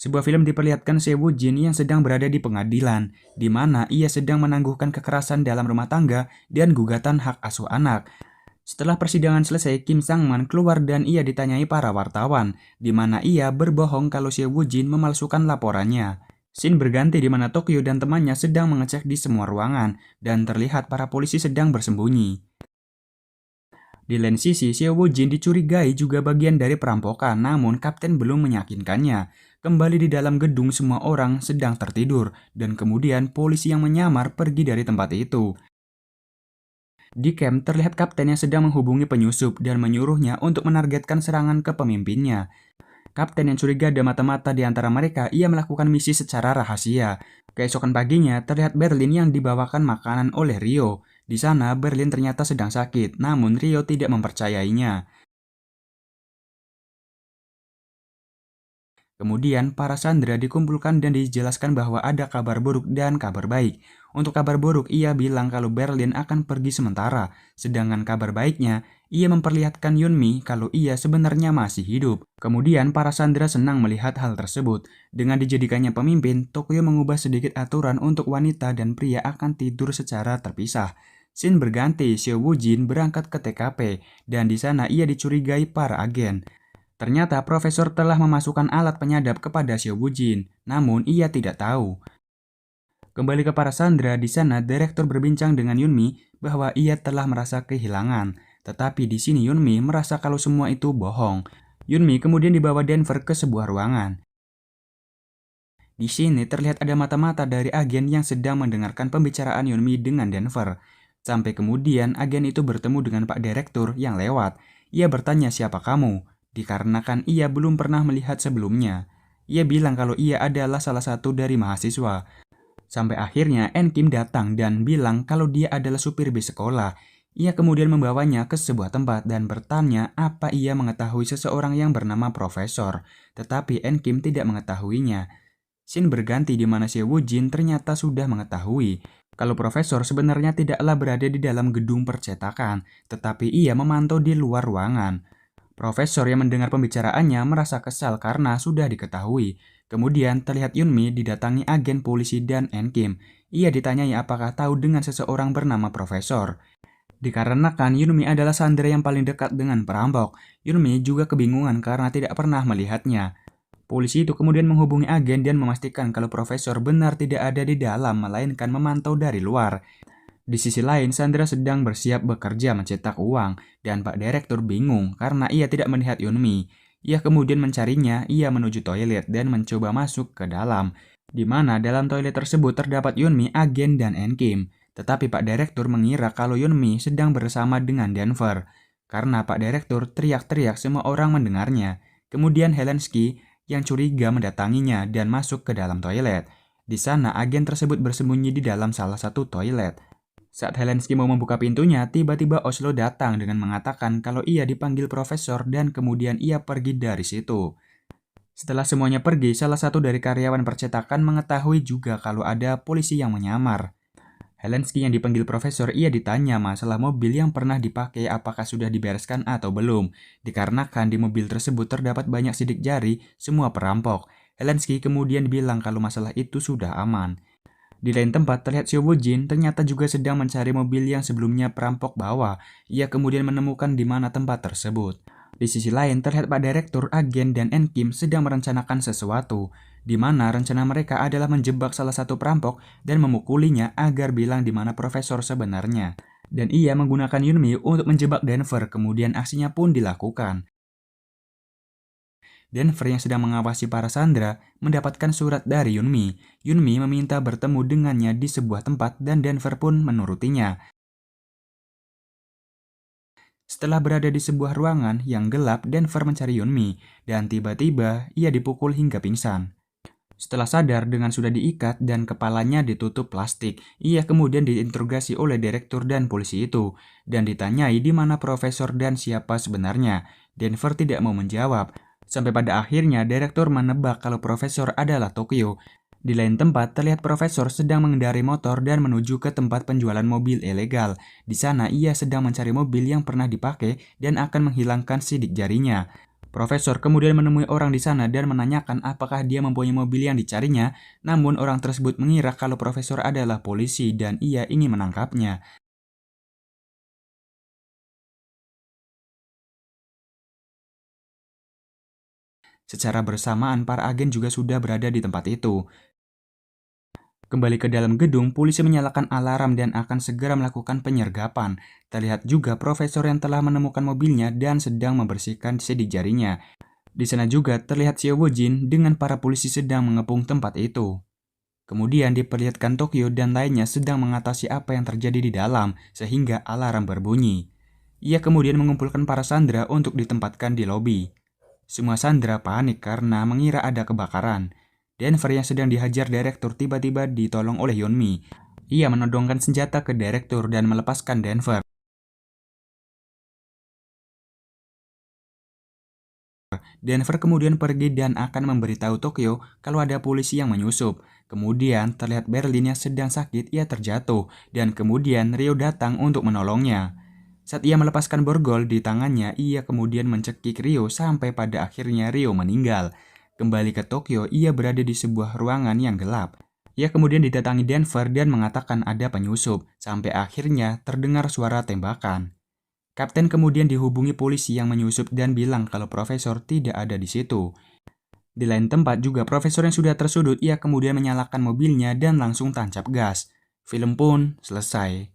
Sebuah film diperlihatkan Seo Jin yang sedang berada di pengadilan, di mana ia sedang menangguhkan kekerasan dalam rumah tangga dan gugatan hak asuh anak. Setelah persidangan selesai, Kim Sang-man keluar dan ia ditanyai para wartawan, di mana ia berbohong kalau Seo Jin memalsukan laporannya. Scene berganti di mana Tokyo dan temannya sedang mengecek di semua ruangan, dan terlihat para polisi sedang bersembunyi. Di lain sisi, Seo Jin dicurigai juga bagian dari perampokan, namun kapten belum meyakinkannya. Kembali di dalam gedung, semua orang sedang tertidur, dan kemudian polisi yang menyamar pergi dari tempat itu. Di camp, terlihat kapten yang sedang menghubungi penyusup dan menyuruhnya untuk menargetkan serangan ke pemimpinnya. Kapten yang curiga ada mata-mata di antara mereka, ia melakukan misi secara rahasia. Keesokan paginya, terlihat Berlin yang dibawakan makanan oleh Rio. Di sana, Berlin ternyata sedang sakit, namun Rio tidak mempercayainya. Kemudian, para sandera dikumpulkan dan dijelaskan bahwa ada kabar buruk dan kabar baik. Untuk kabar buruk, ia bilang kalau Berlin akan pergi sementara. Sedangkan kabar baiknya, ia memperlihatkan Yunmi kalau ia sebenarnya masih hidup. Kemudian, para sandera senang melihat hal tersebut. Dengan dijadikannya pemimpin, Tokyo mengubah sedikit aturan untuk wanita dan pria akan tidur secara terpisah. Scene berganti, Seo Jin berangkat ke TKP, dan di sana ia dicurigai para agen. Ternyata profesor telah memasukkan alat penyadap kepada Seo Jin, namun ia tidak tahu. Kembali ke para sandera, di sana direktur berbincang dengan Yunmi bahwa ia telah merasa kehilangan. Tetapi di sini Yunmi merasa kalau semua itu bohong. Yunmi kemudian dibawa Denver ke sebuah ruangan. Di sini terlihat ada mata-mata dari agen yang sedang mendengarkan pembicaraan Yunmi dengan Denver. Sampai kemudian agen itu bertemu dengan Pak Direktur yang lewat. Ia bertanya siapa kamu, dikarenakan ia belum pernah melihat sebelumnya. Ia bilang kalau ia adalah salah satu dari mahasiswa. Sampai akhirnya Kim datang dan bilang kalau dia adalah supir bis sekolah. Ia kemudian membawanya ke sebuah tempat dan bertanya apa ia mengetahui seseorang yang bernama Profesor. Tetapi Kim tidak mengetahuinya. Scene berganti di mana Seo Jin ternyata sudah mengetahui kalau Profesor sebenarnya tidaklah berada di dalam gedung percetakan, tetapi ia memantau di luar ruangan. Profesor yang mendengar pembicaraannya merasa kesal karena sudah diketahui. Kemudian terlihat Yunmi didatangi agen polisi dan Kim. Ia ditanyai apakah tahu dengan seseorang bernama Profesor. Dikarenakan Yunmi adalah sandera yang paling dekat dengan perampok, Yunmi juga kebingungan karena tidak pernah melihatnya. Polisi itu kemudian menghubungi agen dan memastikan kalau Profesor benar tidak ada di dalam, melainkan memantau dari luar. Di sisi lain, Sandra sedang bersiap bekerja mencetak uang, dan Pak Direktur bingung karena ia tidak melihat Yunmi. Ia kemudian mencarinya, ia menuju toilet dan mencoba masuk ke dalam, di mana dalam toilet tersebut terdapat Yunmi, agen, dan Kim. Tetapi Pak Direktur mengira kalau Yunmi sedang bersama dengan Denver. Karena Pak Direktur teriak-teriak, semua orang mendengarnya. Kemudian Helensky yang curiga mendatanginya dan masuk ke dalam toilet. Di sana, agen tersebut bersembunyi di dalam salah satu toilet. Saat Helensky mau membuka pintunya, tiba-tiba Oslo datang dengan mengatakan kalau ia dipanggil profesor dan kemudian ia pergi dari situ. Setelah semuanya pergi, salah satu dari karyawan percetakan mengetahui juga kalau ada polisi yang menyamar. Helensky yang dipanggil profesor, ia ditanya masalah mobil yang pernah dipakai apakah sudah dibereskan atau belum. Dikarenakan di mobil tersebut terdapat banyak sidik jari semua perampok. Helensky kemudian bilang kalau masalah itu sudah aman. Di lain tempat terlihat Seo Jin ternyata juga sedang mencari mobil yang sebelumnya perampok bawa. Ia kemudian menemukan di mana tempat tersebut. Di sisi lain terlihat Pak Direktur, agen, dan Kim sedang merencanakan sesuatu, di mana rencana mereka adalah menjebak salah satu perampok dan memukulinya agar bilang di mana profesor sebenarnya. Dan ia menggunakan Yunmi untuk menjebak Denver, kemudian aksinya pun dilakukan. Denver yang sedang mengawasi para sandera mendapatkan surat dari Yunmi. Yunmi meminta bertemu dengannya di sebuah tempat dan Denver pun menurutinya. Setelah berada di sebuah ruangan yang gelap, Denver mencari Yunmi dan tiba-tiba ia dipukul hingga pingsan. Setelah sadar dengan sudah diikat dan kepalanya ditutup plastik, ia kemudian diinterogasi oleh direktur dan polisi itu dan ditanyai di mana profesor dan siapa sebenarnya. Denver tidak mau menjawab. Sampai pada akhirnya direktur menebak kalau profesor adalah Tokyo. Di lain tempat terlihat profesor sedang mengendarai motor dan menuju ke tempat penjualan mobil ilegal. Di sana ia sedang mencari mobil yang pernah dipakai dan akan menghilangkan sidik jarinya. Profesor kemudian menemui orang di sana dan menanyakan apakah dia mempunyai mobil yang dicarinya, namun orang tersebut mengira kalau profesor adalah polisi dan ia ingin menangkapnya. Secara bersamaan, para agen juga sudah berada di tempat itu. Kembali ke dalam gedung, polisi menyalakan alarm dan akan segera melakukan penyergapan. Terlihat juga profesor yang telah menemukan mobilnya dan sedang membersihkan sidik jarinya. Di sana juga terlihat Xiao Wojin dengan para polisi sedang mengepung tempat itu. Kemudian diperlihatkan Tokyo dan lainnya sedang mengatasi apa yang terjadi di dalam, sehingga alarm berbunyi. Ia kemudian mengumpulkan para sandera untuk ditempatkan di lobi. Semua sandera panik karena mengira ada kebakaran. Denver yang sedang dihajar direktur tiba-tiba ditolong oleh Yeonmi. Ia menodongkan senjata ke direktur dan melepaskan Denver. Denver kemudian pergi dan akan memberitahu Tokyo kalau ada polisi yang menyusup. Kemudian terlihat Berlin yang sedang sakit, ia terjatuh, dan kemudian Rio datang untuk menolongnya. Saat ia melepaskan borgol di tangannya, ia kemudian mencekik Rio sampai pada akhirnya Rio meninggal. Kembali ke Tokyo, ia berada di sebuah ruangan yang gelap. Ia kemudian didatangi Denver dan mengatakan ada penyusup, sampai akhirnya terdengar suara tembakan. Kapten kemudian dihubungi polisi yang menyusup dan bilang kalau profesor tidak ada di situ. Di lain tempat juga profesor yang sudah tersudut, ia kemudian menyalakan mobilnya dan langsung tancap gas. Film pun selesai.